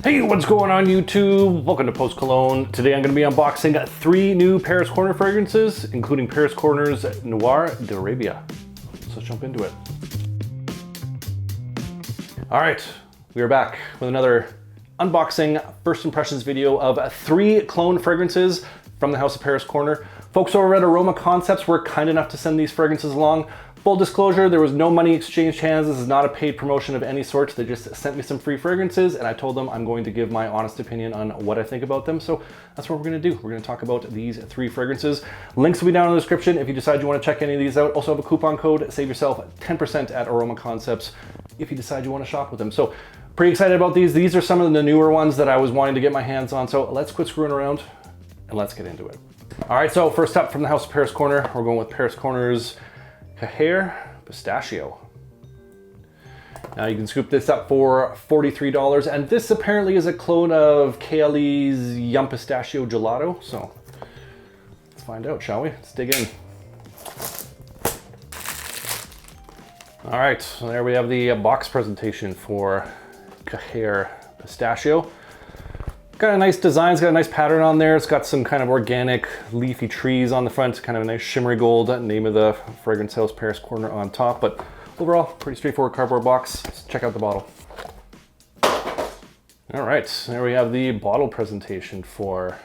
Hey, what's going on YouTube? Welcome to Post Cologne. Today I'm going to be unboxing 3 new Paris Corner fragrances, including Paris Corner's Noir D'Arabie. So let's jump into it. All right, we are back with another unboxing first impressions video of 3 clone fragrances from the House of Paris Corner. Folks over at Aroma Concepts were kind enough to send these fragrances along. Full disclosure, there was no money exchanged hands. This is not a paid promotion of any sort. They just sent me some free fragrances and I told them I'm going to give my honest opinion on what I think about them. So that's what we're gonna do. We're gonna talk about these 3 fragrances. Links will be down in the description if you decide you wanna check any of these out. Also have a coupon code, save yourself 10% at Aroma Concepts if you decide you wanna shop with them. So pretty excited about these. These are some of the newer ones that I was wanting to get my hands on. So let's quit screwing around and let's get into it. All right, so first up from the House of Paris Corner, we're going with Paris Corner's Khair Pistachio. Now you can scoop this up for $43, and this apparently is a clone of KLE's Yum Pistachio Gelato. So let's find out, shall we? Let's dig in. All right, so there we have the box presentation for Khair Pistachio. Got a nice design, it's got a nice pattern on there. It's got some kind of organic leafy trees on the front, kind of a nice shimmery gold, name of the fragrance house, Paris Corner, on top. But overall, pretty straightforward cardboard box. Let's check out the bottle. All right, there we have the bottle presentation for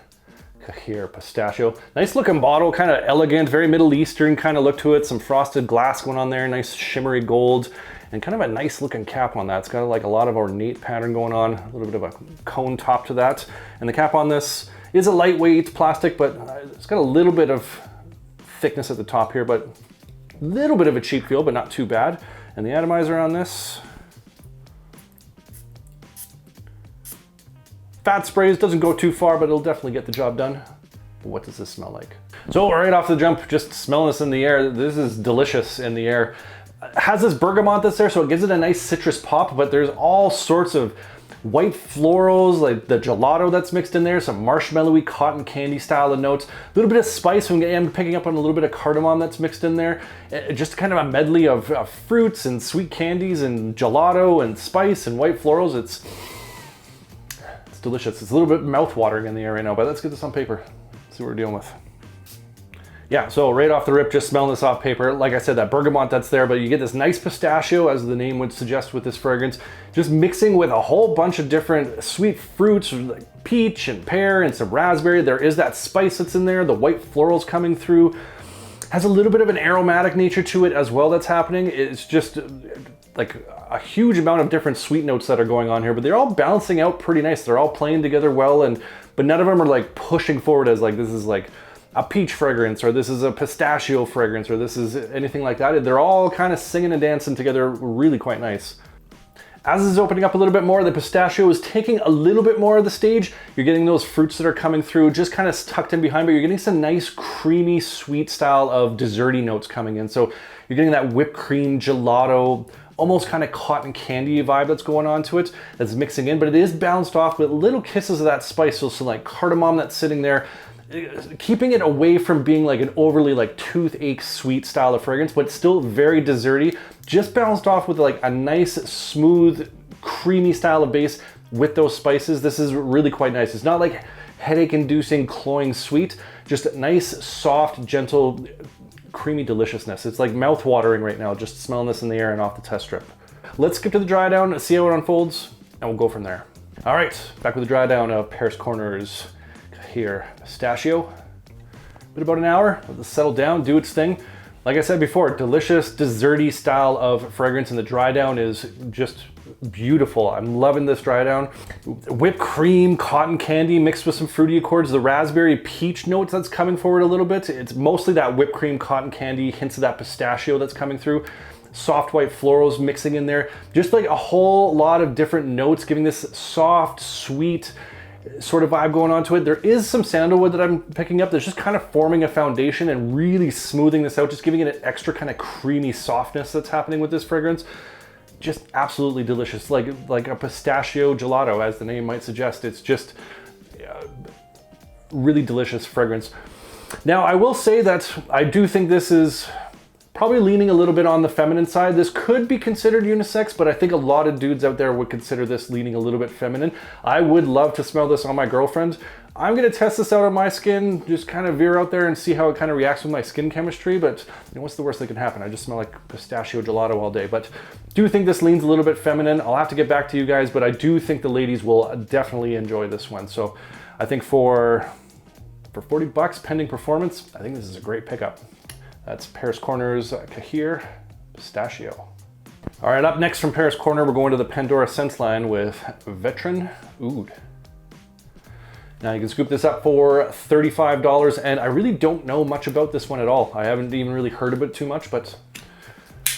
Khair Pistachio. Nice looking bottle, kind of elegant, very Middle Eastern kind of look to it. Some frosted glass going on there, nice shimmery gold. And kind of a nice looking cap on that. It's got like a lot of ornate pattern going on, a little bit of a cone top to that. And the cap on this is a lightweight plastic, but it's got a little bit of thickness at the top here, but a little bit of a cheap feel, but not too bad. And the atomizer on this, fat sprays, doesn't go too far, but it'll definitely get the job done. But what does this smell like? So right off the jump, just smelling this in the air, this is delicious in the air. Has this bergamot that's there, so it gives it a nice citrus pop, but there's all sorts of white florals, like the gelato that's mixed in there, some marshmallowy cotton candy style of notes, a little bit of spice. I'm picking up on a little bit of cardamom that's mixed in there. Just kind of a medley of fruits and sweet candies and gelato and spice and white florals. It's delicious. It's a little bit mouth-watering in the air right now, but let's get this on paper. See what we're dealing with. Yeah, so right off the rip, just smelling this off paper, like I said, that bergamot that's there, but you get this nice pistachio, as the name would suggest with this fragrance, just mixing with a whole bunch of different sweet fruits, like peach and pear and some raspberry. There is that spice that's in there, the white florals coming through. Has a little bit of an aromatic nature to it as well that's happening. It's just like a huge amount of different sweet notes that are going on here, but they're all balancing out pretty nice. They're all playing together well, but none of them are like pushing forward as like, this is like a peach fragrance, or this is a pistachio fragrance, or this is anything like that. They're all kind of singing and dancing together really quite nice. As this is opening up a little bit more, the pistachio is taking a little bit more of the stage. You're getting those fruits that are coming through, just kind of tucked in behind, but you're getting some nice creamy sweet style of desserty notes coming in. So you're getting that whipped cream, gelato, almost kind of cotton candy vibe that's going on to it, that's mixing in, but it is balanced off with little kisses of that spice. So some like cardamom that's sitting there, keeping it away from being like an overly like toothache sweet style of fragrance, but still very desserty, just balanced off with like a nice smooth creamy style of base with those spices. This is really quite nice. It's not like headache inducing cloying sweet, just nice soft gentle creamy deliciousness. It's like mouth watering right now just smelling this in the air and off the test strip. Let's skip to the dry down, see how it unfolds, and we'll go from there. All right, back with the dry down of Paris Corner's Khair Pistachio. Been about an hour, let this settle down, do its thing. Like I said before, delicious, desserty style of fragrance, and the dry down is just beautiful. I'm loving this dry down. Whipped cream, cotton candy mixed with some fruity accords, the raspberry peach notes that's coming forward a little bit. It's mostly that whipped cream, cotton candy, hints of that pistachio that's coming through. Soft white florals mixing in there. Just like a whole lot of different notes, giving this soft, sweet sort of vibe going on to it. There is some sandalwood that I'm picking up that's just kind of forming a foundation and really smoothing this out, just giving it an extra kind of creamy softness that's happening with this fragrance. Just absolutely delicious, like a pistachio gelato, as the name might suggest. It's just really delicious fragrance. Now, I will say that I do think this is probably leaning a little bit on the feminine side. This could be considered unisex, but I think a lot of dudes out there would consider this leaning a little bit feminine. I would love to smell this on my girlfriend. I'm gonna test this out on my skin, just kind of veer out there and see how it kind of reacts with my skin chemistry, but you know, what's the worst that can happen? I just smell like pistachio gelato all day, but do think this leans a little bit feminine. I'll have to get back to you guys, but I do think the ladies will definitely enjoy this one. So I think for 40 bucks, pending performance, I think this is a great pickup. That's Paris Corner's Khair Pistachio. All right, up next from Paris Corner, we're going to the Pandora scents line with Veteran Oud. Now you can scoop this up for $35, and I really don't know much about this one at all. I haven't even really heard of it too much, but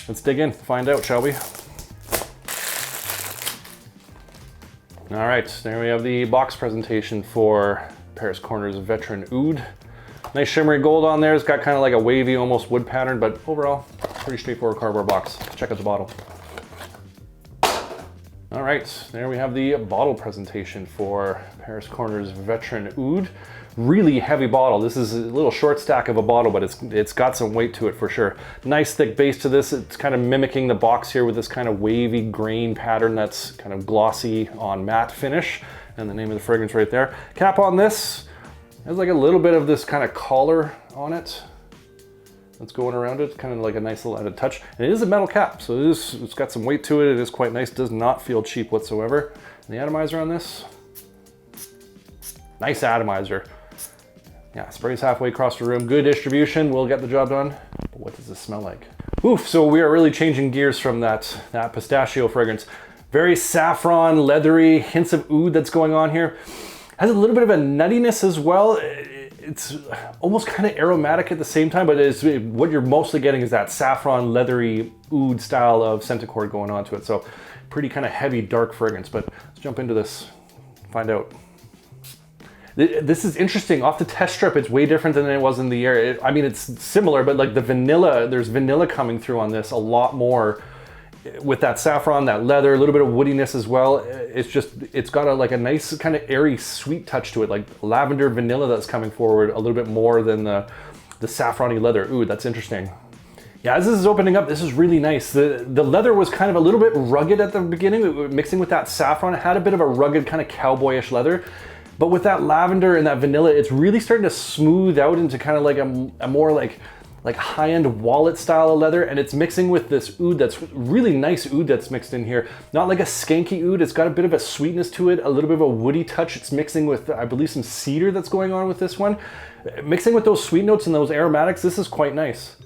let's dig in, find out, shall we? All right, there we have the box presentation for Paris Corner's Veteran Oud. Nice shimmery gold on there. It's got kind of like a wavy, almost wood pattern, but overall, pretty straightforward cardboard box. Let's check out the bottle. All right, there we have the bottle presentation for Paris Corner's Veteran Oud. Really heavy bottle. This is a little short stack of a bottle, but it's got some weight to it for sure. Nice thick base to this. It's kind of mimicking the box here with this kind of wavy grain pattern that's kind of glossy on matte finish. And the name of the fragrance right there. Cap on this has like a little bit of this kind of collar on it that's going around it, kind of like a nice little added touch. And it is a metal cap, so it's got some weight to it. It is quite nice, does not feel cheap whatsoever. And the atomizer on this, nice atomizer. Yeah, sprays halfway across the room. Good distribution, will get the job done. But what does this smell like? Oof, so we are really changing gears from that pistachio fragrance. Very saffron, leathery, hints of oud that's going on here. Has a little bit of a nuttiness as well. It's almost kind of aromatic at the same time, but what you're mostly getting is that saffron, leathery oud style of Centicord going on to it. So pretty kind of heavy, dark fragrance, but let's jump into this, find out. This is interesting. Off the test strip, it's way different than it was in the air. I mean, it's similar, but like the vanilla, there's vanilla coming through on this a lot more with that saffron, that leather, a little bit of woodiness as well. It's got like a nice kind of airy sweet touch to it, like lavender vanilla that's coming forward a little bit more than the saffrony leather. Ooh, that's interesting. Yeah, as this is opening up, this is really nice. The leather was kind of a little bit rugged at the beginning, mixing with that saffron. It had a bit of a rugged kind of cowboyish leather. But with that lavender and that vanilla, it's really starting to smooth out into kind of like a more like high-end wallet style of leather, and it's mixing with this oud that's really nice oud that's mixed in here. Not like a skanky oud, it's got a bit of a sweetness to it, a little bit of a woody touch. It's mixing with, I believe, some cedar that's going on with this one. Mixing with those sweet notes and those aromatics, this is quite nice.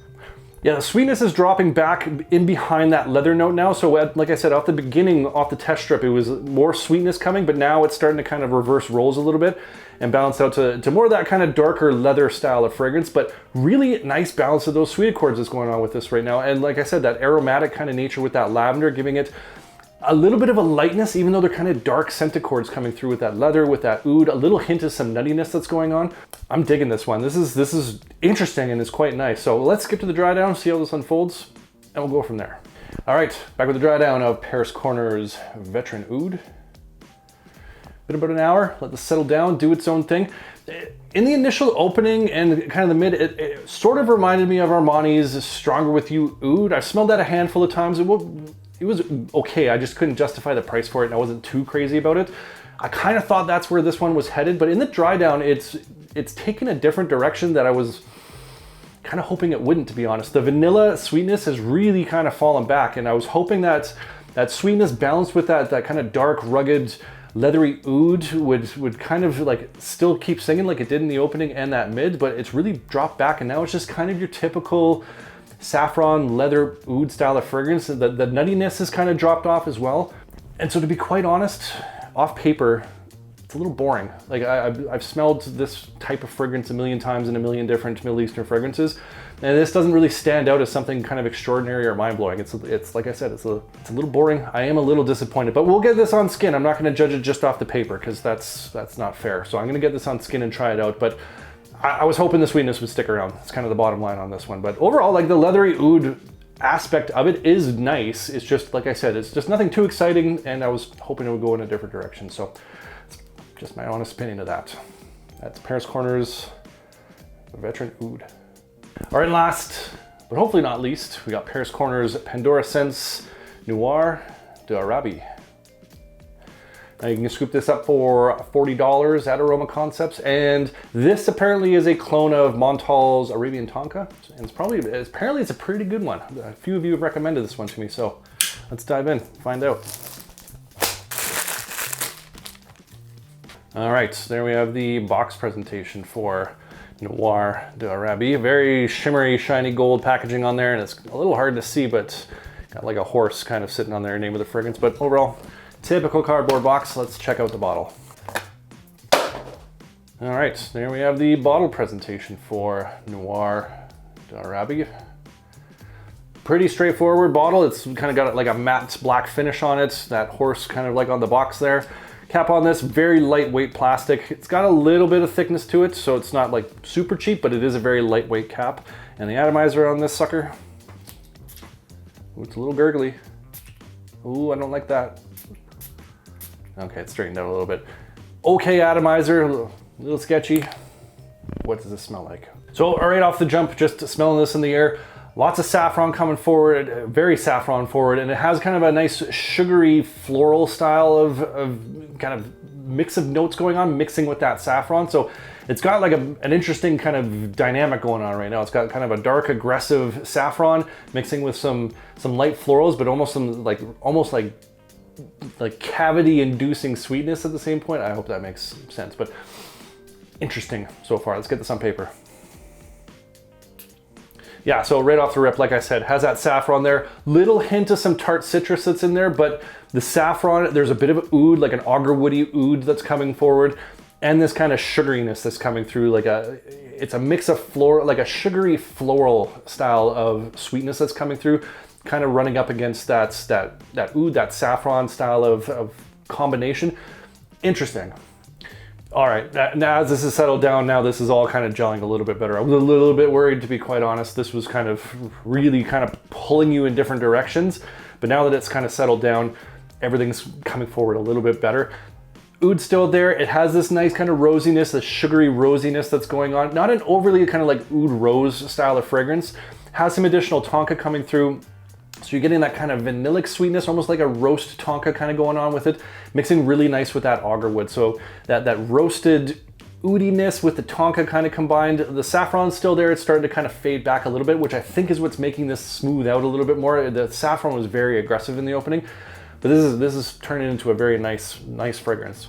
Yeah, the sweetness is dropping back in behind that leather note now. So like I said, off the beginning, off the test strip, it was more sweetness coming, but now it's starting to kind of reverse roles a little bit and balance out to more of that kind of darker leather style of fragrance, but really nice balance of those sweet accords that's going on with this right now. And like I said, that aromatic kind of nature with that lavender, giving it a little bit of a lightness, even though they're kind of dark scent accords coming through with that leather, with that oud, a little hint of some nuttiness that's going on. I'm digging this one. This is interesting and it's quite nice. So let's skip to the dry down, see how this unfolds, and we'll go from there. All right, back with the dry down of Paris Corner's Veteran Oud. Been about an hour, let this settle down, do its own thing. In the initial opening and kind of the mid, it sort of reminded me of Armani's Stronger With You Oud. I've smelled that a handful of times. It was okay, I just couldn't justify the price for it and I wasn't too crazy about it. I kind of thought that's where this one was headed, but in the dry down, it's taken a different direction that I was kind of hoping it wouldn't, to be honest. The vanilla sweetness has really kind of fallen back, and I was hoping that sweetness balanced with that kind of dark, rugged, leathery oud would kind of like still keep singing like it did in the opening and that mid, but it's really dropped back, and now it's just kind of your typical saffron leather oud style of fragrance. The nuttiness has kind of dropped off as well. And so to be quite honest, off paper, it's a little boring. Like I've smelled this type of fragrance a million times in a million different Middle Eastern fragrances, and this doesn't really stand out as something kind of extraordinary or mind-blowing. It's like I said, it's a little boring. I am a little disappointed, but we'll get this on skin. I'm not going to judge it just off the paper because that's not fair. So I'm going to get this on skin and try it out, but I was hoping the sweetness would stick around. It's kind of the bottom line on this one. But overall, like the leathery oud aspect of it is nice. It's just, like I said, it's just nothing too exciting, and I was hoping it would go in a different direction. So it's just my honest opinion of that. That's Paris Corner's Veteran Oud. All right, last but hopefully not least, we got Paris Corner's Pandora Scents Noir D'Arabie. Now you can scoop this up for $40 at Aroma Concepts, and this apparently is a clone of Montal's Arabian Tonka, and apparently it's a pretty good one. A few of you have recommended this one to me, so let's dive in, find out. All right, so there we have the box presentation for Noir D'Arabie. Very shimmery, shiny gold packaging on there, and it's a little hard to see, but got like a horse kind of sitting on there, name of the fragrance, but overall, typical cardboard box. Let's check out the bottle. All right, there we have the bottle presentation for Noir D'Arabie. Pretty straightforward bottle. It's kind of got like a matte black finish on it. That horse kind of like on the box there. Cap on this, very lightweight plastic. It's got a little bit of thickness to it, so it's not like super cheap, but it is a very lightweight cap. And the atomizer on this sucker, ooh, it's a little gurgly. Ooh, I don't like that. Okay, it's straightened out a little bit. Okay, atomizer, a little sketchy. What does this smell like? So right off the jump, just smelling this in the air, lots of saffron coming forward, very saffron forward, and it has kind of a nice sugary floral style of kind of mix of notes going on, mixing with that saffron. So it's got like an interesting kind of dynamic going on right now. It's got kind of a dark, aggressive saffron mixing with some light florals, but almost like cavity-inducing sweetness at the same point. I hope that makes sense, but interesting so far. Let's get this on paper. Yeah, so right off the rip, like I said, has that saffron there. Little hint of some tart citrus that's in there, but the saffron, there's a bit of oud, like an auger-woody oud that's coming forward, and this kind of sugariness that's coming through, it's a mix of floral, like a sugary floral style of sweetness that's coming through, kind of running up against that oud, that saffron style of combination. Interesting. All right, now as this is settled down, now this is all kind of gelling a little bit better. I was a little bit worried, to be quite honest. This was kind of really kind of pulling you in different directions, but now that it's kind of settled down, everything's coming forward a little bit better. Oud's still there. It has this nice kind of rosiness, the sugary rosiness that's going on. Not an overly kind of like oud rose style of fragrance. Has some additional tonka coming through. So you're getting that kind of vanillic sweetness, almost like a roast tonka kind of going on with it, mixing really nice with that auger wood. So that roasted oudiness with the tonka kind of combined. The saffron's still there. It's starting to kind of fade back a little bit, which I think is what's making this smooth out a little bit more. The saffron was very aggressive in the opening, but this is turning into a very nice fragrance.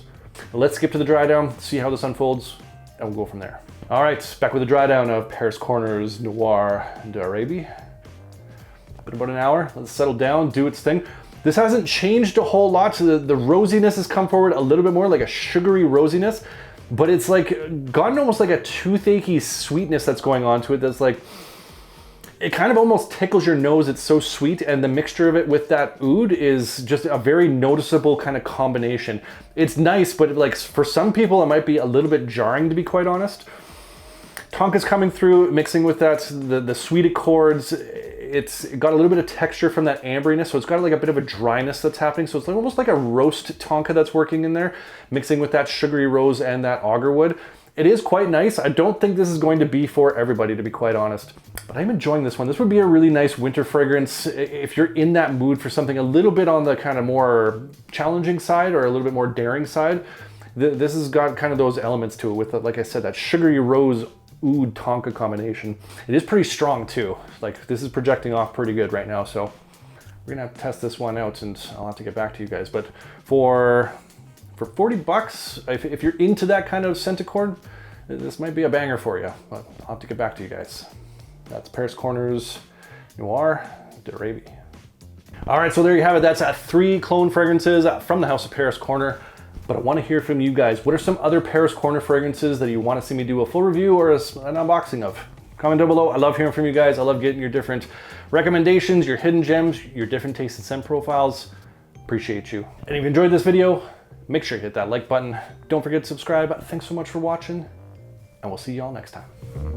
Let's skip to the dry down, see how this unfolds, and we'll go from there. All right, back with the dry down of Paris Corner's Noir D'Arabie. Been about an hour. Let's settle down, do its thing. This hasn't changed a whole lot. So the rosiness has come forward a little bit more, like a sugary rosiness, but it's like gotten almost like a toothache sweetness that's going on to it. That's like, it kind of almost tickles your nose. It's so sweet, and the mixture of it with that oud is just a very noticeable kind of combination. It's nice, but like for some people, it might be a little bit jarring, to be quite honest. Tonka's coming through, mixing with that, the sweet accords. It's got a little bit of texture from that amberiness, so it's got like a bit of a dryness that's happening. So it's like almost like a roast tonka that's working in there, mixing with that sugary rose and that auger wood. It is quite nice. I don't think this is going to be for everybody, to be quite honest, but I'm enjoying this one. This would be a really nice winter fragrance if you're in that mood for something a little bit on the kind of more challenging side or a little bit more daring side. This has got kind of those elements to it with, like I said, that sugary rose oud tonka combination. It is pretty strong too. Like this is projecting off pretty good right now, so we're gonna have to test this one out, and I'll have to get back to you guys. But for 40 bucks, if you're into that kind of scent accord, this might be a banger for you, but I'll have to get back to you guys. That's Paris Corner's Noir D'Arabie. All right, so there you have it. That's 3 clone fragrances from the House of Paris Corner. But I want to hear from you guys. What are some other Paris Corner fragrances that you want to see me do a full review or an unboxing of? Comment down below. I love hearing from you guys. I love getting your different recommendations, your hidden gems, your different taste and scent profiles. Appreciate you. And if you enjoyed this video, make sure you hit that like button. Don't forget to subscribe. Thanks so much for watching, and we'll see y'all next time.